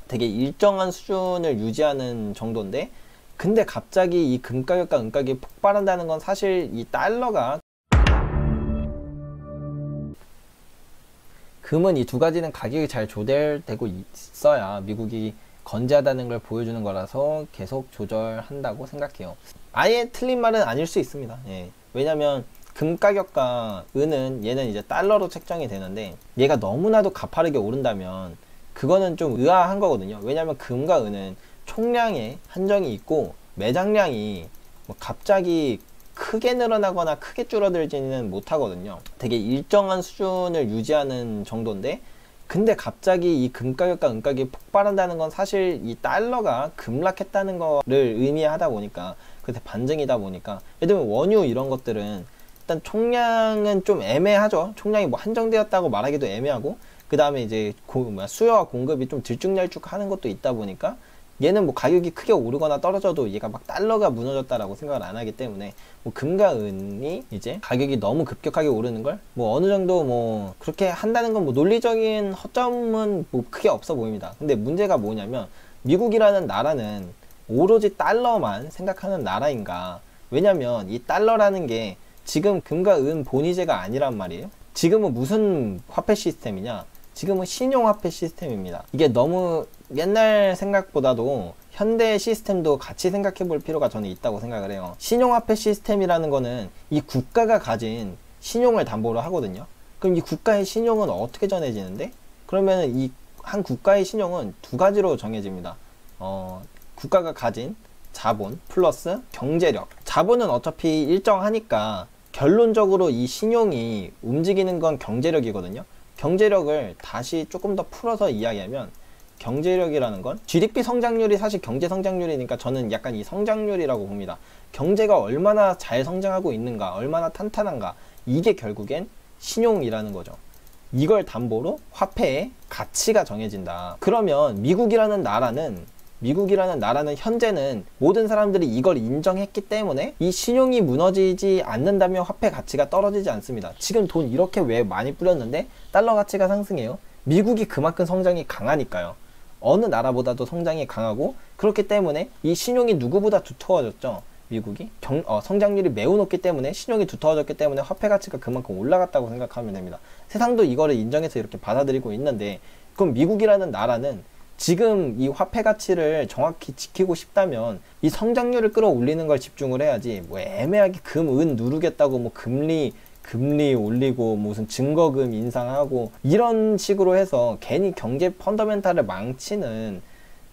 되게 일정한 수준을 유지하는 정도인데, 근데 갑자기 이 금 가격과 은 가격이 폭발한다는 건 사실 이 달러가, 금은 이 두 가지는 가격이 잘 조절되고 있어야 미국이 건재하다는 걸 보여주는 거라서 계속 조절한다고 생각해요. 아예 틀린 말은 아닐 수 있습니다. 예. 왜냐면 금 가격과 은은 얘는 이제 달러로 책정이 되는데, 얘가 너무나도 가파르게 오른다면 그거는 좀 의아한 거거든요. 왜냐면 금과 은은 총량에 한정이 있고 매장량이 뭐 갑자기 크게 늘어나거나 크게 줄어들지는 못하거든요. 되게 일정한 수준을 유지하는 정도인데, 근데 갑자기 이 금 가격과 은 가격이 폭발한다는 건 사실 이 달러가 급락했다는 거를 의미하다 보니까, 그때 반증이다 보니까, 예를 들면 원유 이런 것들은 일단 총량은 좀 애매하죠. 총량이 뭐 한정되었다고 말하기도 애매하고, 그 다음에 이제 수요와 공급이 좀 들쭉날쭉하는 것도 있다 보니까, 얘는 뭐 가격이 크게 오르거나 떨어져도 얘가 막 달러가 무너졌다라고 생각을 안 하기 때문에, 뭐 금과 은이 이제 가격이 너무 급격하게 오르는 걸 뭐 어느 정도 뭐 그렇게 한다는 건 뭐 논리적인 허점은 뭐 크게 없어 보입니다. 근데 문제가 뭐냐면, 미국이라는 나라는 오로지 달러만 생각하는 나라인가? 왜냐면 이 달러라는 게 지금 금과 은 본위제가 아니란 말이에요. 지금은 무슨 화폐 시스템이냐? 지금은 신용화폐 시스템입니다. 이게 너무 옛날 생각보다도 현대 시스템도 같이 생각해 볼 필요가 저는 있다고 생각을 해요. 신용화폐 시스템이라는 거는 이 국가가 가진 신용을 담보로 하거든요. 그럼 이 국가의 신용은 어떻게 정해지는데? 그러면 이 한 국가의 신용은 두 가지로 정해집니다. 국가가 가진 자본 플러스 경제력. 자본은 어차피 일정하니까 결론적으로 이 신용이 움직이는 건 경제력이거든요. 경제력을 다시 조금 더 풀어서 이야기하면, 경제력이라는 건 GDP 성장률이 사실 경제 성장률이니까 저는 약간 이 성장률이라고 봅니다. 경제가 얼마나 잘 성장하고 있는가, 얼마나 탄탄한가, 이게 결국엔 신용이라는 거죠. 이걸 담보로 화폐의 가치가 정해진다. 그러면 미국이라는 나라는 현재는 모든 사람들이 이걸 인정했기 때문에 이 신용이 무너지지 않는다면 화폐 가치가 떨어지지 않습니다. 지금 돈 이렇게 왜 많이 뿌렸는데 달러 가치가 상승해요? 미국이 그만큼 성장이 강하니까요. 어느 나라보다도 성장이 강하고, 그렇기 때문에 이 신용이 누구보다 두터워졌죠. 미국이 성장률이 매우 높기 때문에, 신용이 두터워졌기 때문에 화폐 가치가 그만큼 올라갔다고 생각하면 됩니다. 세상도 이거를 인정해서 이렇게 받아들이고 있는데, 그럼 미국이라는 나라는 지금 이 화폐 가치를 정확히 지키고 싶다면 이 성장률을 끌어올리는 걸 집중을 해야지, 뭐 애매하게 금, 은 누르겠다고 뭐 금리 올리고 무슨 증거금 인상하고 이런 식으로 해서 괜히 경제 펀더멘탈을 망치는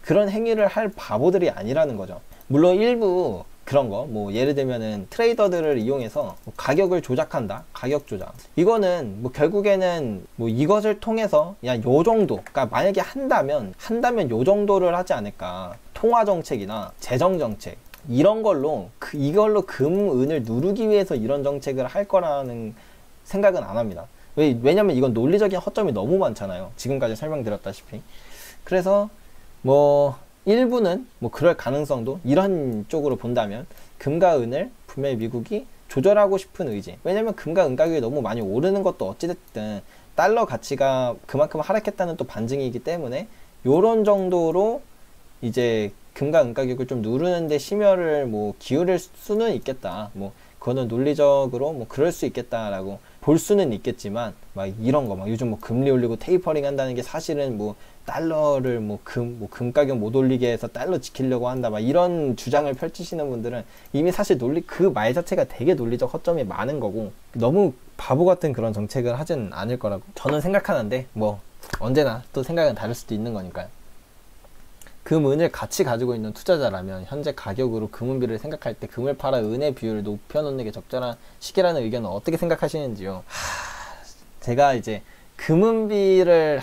그런 행위를 할 바보들이 아니라는 거죠. 물론 일부 그런 거, 뭐 예를 들면은 트레이더들을 이용해서 뭐 가격을 조작한다, 가격 조작, 이거는 뭐 결국에는 뭐 이것을 통해서 그냥 요 정도, 그러니까 만약에 한다면 요 정도를 하지 않을까. 통화 정책이나 재정 정책 이런 걸로 이걸로 금, 은을 누르기 위해서 이런 정책을 할 거라는 생각은 안 합니다. 왜냐면 이건 논리적인 허점이 너무 많잖아요. 지금까지 설명드렸다시피. 그래서 뭐 일부는 뭐 그럴 가능성도, 이런 쪽으로 본다면 금과 은을 분명히 미국이 조절하고 싶은 의지. 왜냐면 금과 은 가격이 너무 많이 오르는 것도 어찌됐든 달러 가치가 그만큼 하락했다는 또 반증이기 때문에, 요런 정도로 이제 금과 은 가격을 좀 누르는데 심혈을 뭐 기울일 수는 있겠다. 뭐 그거는 논리적으로 뭐 그럴 수 있겠다라고 볼 수는 있겠지만, 막 이런 거 막 요즘 뭐 금리 올리고 테이퍼링 한다는 게 사실은 뭐 달러를 금 가격 못 올리게 해서 달러 지키려고 한다, 막 이런 주장을 펼치시는 분들은 이미 사실 그 말 자체가 되게 논리적 허점이 많은 거고, 너무 바보 같은 그런 정책을 하진 않을 거라고 저는 생각하는데, 뭐 언제나 또 생각은 다를 수도 있는 거니까요. 금, 은을 같이 가지고 있는 투자자라면 현재 가격으로 금은비를 생각할 때 금을 팔아 은의 비율을 높여놓는 게 적절한 시기라는 의견은 어떻게 생각하시는지요? 제가 이제 금은비를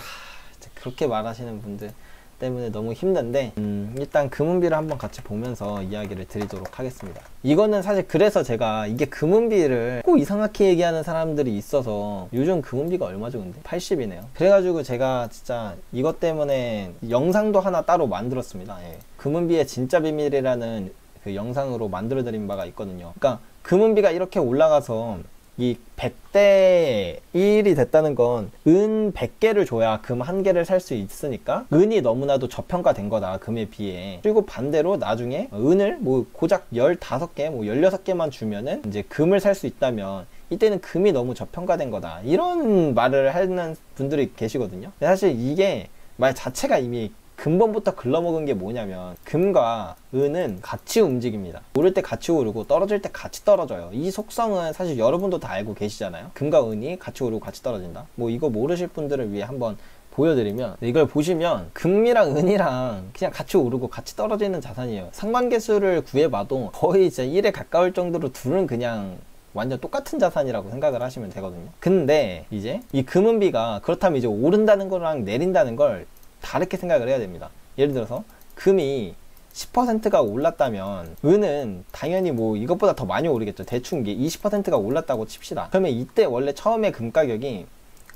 그렇게 말하시는 분들 때문에 너무 힘든데, 일단 금은비를 한번 같이 보면서 이야기를 드리도록 하겠습니다. 이거는 사실 그래서 제가 이게 금은비를 꼭 이상하게 얘기하는 사람들이 있어서, 요즘 금은비가 얼마죠 근데? 80이네요. 그래가지고 제가 진짜 이것 때문에 영상도 하나 따로 만들었습니다. 예. 금은비의 진짜 비밀이라는 그 영상으로 만들어 드린 바가 있거든요. 그러니까 금은비가 이렇게 올라가서 이 100대 1이 됐다는 건 은 100개를 줘야 금 1개를 살 수 있으니까 은이 너무나도 저평가된 거다, 금에 비해. 그리고 반대로 나중에 은을 뭐 고작 15개, 뭐 16개만 주면은 이제 금을 살 수 있다면 이때는 금이 너무 저평가된 거다, 이런 말을 하는 분들이 계시거든요. 사실 이게 말 자체가 이미 근본부터 글러먹은 게 뭐냐면, 금과 은은 같이 움직입니다. 오를 때 같이 오르고 떨어질 때 같이 떨어져요. 이 속성은 사실 여러분도 다 알고 계시잖아요. 금과 은이 같이 오르고 같이 떨어진다. 뭐 이거 모르실 분들을 위해 한번 보여드리면, 이걸 보시면 금이랑 은이랑 그냥 같이 오르고 같이 떨어지는 자산이에요. 상관계수를 구해봐도 거의 진짜 1에 가까울 정도로 둘은 그냥 완전 똑같은 자산이라고 생각을 하시면 되거든요. 근데 이제 이 금은비가 그렇다면 이제 오른다는 거랑 내린다는 걸 다르게 생각을 해야 됩니다. 예를 들어서 금이 10%가 올랐다면 은은 당연히 뭐 이것보다 더 많이 오르겠죠. 대충 이게 20%가 올랐다고 칩시다. 그러면 이때 원래 처음에 금 가격이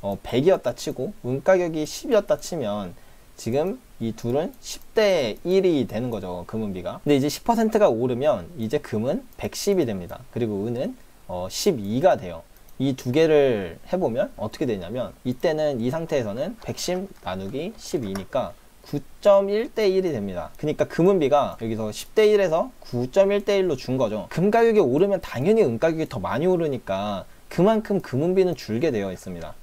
100이었다 치고 은 가격이 10이었다 치면 지금 이 둘은 10대 1이 되는 거죠, 금은비가. 근데 이제 10%가 오르면 이제 금은 110이 됩니다. 그리고 은은 12가 돼요. 이 두 개를 해보면 어떻게 되냐면, 이때는 이 상태에서는 110 나누기 12니까 9.1대 1이 됩니다. 그러니까 금은비가 여기서 10대 1에서 9.1대 1로 준 거죠. 금 가격이 오르면 당연히 은 가격이 더 많이 오르니까 그만큼 금은비는 줄게 되어 있습니다.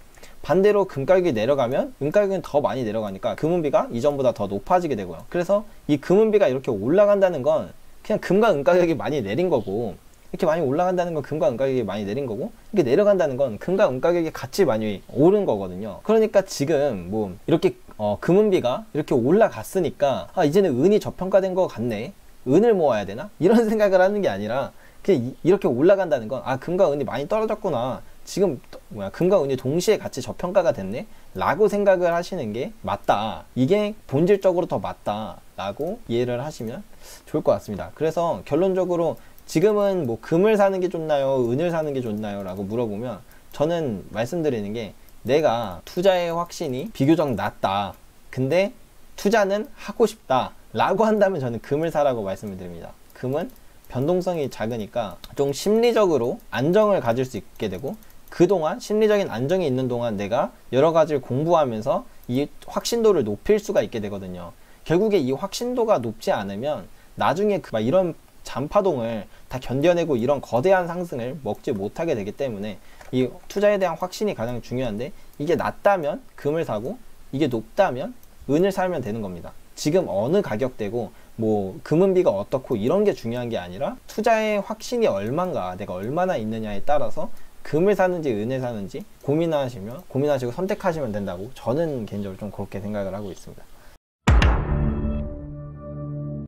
반대로 금 가격이 내려가면 은 가격은 더 많이 내려가니까 금은비가 이전보다 더 높아지게 되고요. 그래서 이 금은비가 이렇게 올라간다는 건 그냥 금과 은 가격이 많이 내린 거고, 이렇게 많이 올라간다는 건 금과 은 가격이 많이 내린 거고, 이렇게 내려간다는 건 금과 은 가격이 같이 많이 오른 거거든요. 그러니까 지금 뭐 이렇게 금은비가 이렇게 올라갔으니까 이제는 은이 저평가된 거 같네, 은을 모아야 되나, 이런 생각을 하는 게 아니라 그냥 이렇게 올라간다는 건 금과 은이 많이 떨어졌구나, 지금 금과 은이 동시에 같이 저평가가 됐네 라고 생각을 하시는 게 맞다, 이게 본질적으로 더 맞다 라고 이해를 하시면 좋을 것 같습니다. 그래서 결론적으로 지금은 뭐 금을 사는 게 좋나요, 은을 사는 게 좋나요 라고 물어보면, 저는 말씀드리는 게, 내가 투자의 확신이 비교적 낮다, 근데 투자는 하고 싶다 라고 한다면 저는 금을 사라고 말씀을 드립니다. 금은 변동성이 작으니까 좀 심리적으로 안정을 가질 수 있게 되고, 그동안 심리적인 안정이 있는 동안 내가 여러 가지를 공부하면서 이 확신도를 높일 수가 있게 되거든요. 결국에 이 확신도가 높지 않으면 나중에 막 이런 잔파동을 다 견뎌내고 이런 거대한 상승을 먹지 못하게 되기 때문에 이 투자에 대한 확신이 가장 중요한데, 이게 낮다면 금을 사고 이게 높다면 은을 사면 되는 겁니다. 지금 어느 가격대고 뭐 금은비가 어떻고 이런 게 중요한 게 아니라, 투자의 확신이 내가 얼마나 있느냐에 따라서 금을 사는지 은을 사는지 고민하시고 선택하시면 된다고 저는 개인적으로 좀 그렇게 생각을 하고 있습니다.